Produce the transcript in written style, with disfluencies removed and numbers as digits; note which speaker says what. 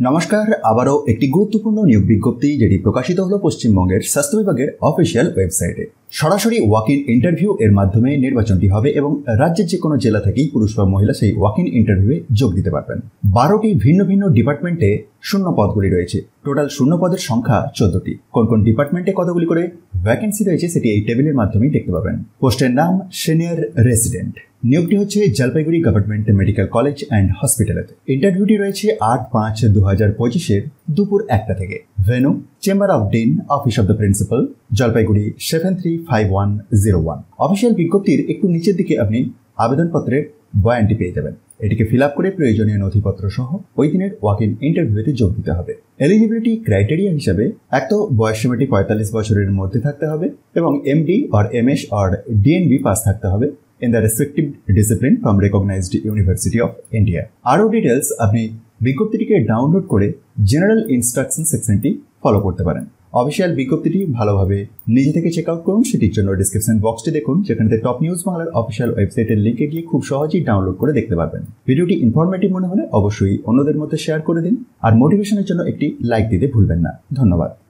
Speaker 1: নমস্কার, আবারও একটি গুরুত্বপূর্ণ নিয়োগ বিজ্ঞপ্তি যেটি প্রকাশিত হলো পশ্চিমবঙ্গের স্বাস্থ্য বিভাগের অফিসিয়াল ওয়েবসাইটে। সরাসরি ওয়াক ইন ইন্টারভিউ এর মাধ্যমে নির্বাচনটি হবে এবং রাজ্যের যে কোনো জেলা থেকেই পুরুষ বা মহিলা সেই ওয়াক ইন ইন্টারভিউয়ে যোগ দিতে পারবেন। 12টি ভিন্ন ভিন্ন ডিপার্টমেন্টে শূন্য পদগুলি রয়েছে। টোটাল শূন্য পদের সংখ্যা 14টি। কোন কোন ডিপার্টমেন্টে কতগুলি করে ভ্যাকেন্সি রয়েছে সেটি এই টেবিলের মাধ্যমেই দেখতে পাবেন। পোস্টের নাম সিনিয়র রেসিডেন্ট। নিয়োগটি হচ্ছে Jalpaiguri government medical college and হসপিটালেতে। ইন্টারভিউটি রয়েছে 8/5/2025 দুপুর 1টা থেকে। Venue chamber of dean, office of the principal, Jalpaiguri 735101। Official বিজ্ঞপ্তির একটু নিচের দিকে আপনি আবেদনপত্রের বয়ানটি পেয়ে যাবেন। এটিকে ফিল আপ করে প্রয়োজনীয় নথিপত্র সহ ওই দিনের ওয়াক ইন ইন্টারভিউতে যোগ দিতে হবে। এলিজিবিলিটি ক্রাইটেরিয়া হিসাবে এক তো বয়স সীমাটি 45 বছরের মধ্যে থাকতে হবে এবং MD or MS or DNB pass থাকতে হবে in the respective discipline from recognized University of India. আরও ডিটেলস আপনি বিজ্ঞপ্তিটিকে ডাউনলোড করে জেনারেল ইনস্ট্রাকশন সেকশনটি ফলো করতে পারেন। অফিসিয়াল বিজ্ঞপ্তিটি ভালোভাবে নিজে থেকে চেক আউট করুন। সেটির জন্য ডিসক্রিপশন বক্সটি দেখুন, যেখানে টপ নিউজ বাংলার অফিসিয়াল ওয়েবসাইটের লিঙ্কে গিয়ে খুব সহজেই ডাউনলোড করে দেখতে পারবেন। ভিডিওটি ইনফরমেটিভ মনে হলে অবশ্যই অন্যদের মধ্যে শেয়ার করে দিন আর মোটিভেশনের জন্য একটি লাইক দিতে ভুলবেন না। ধন্যবাদ।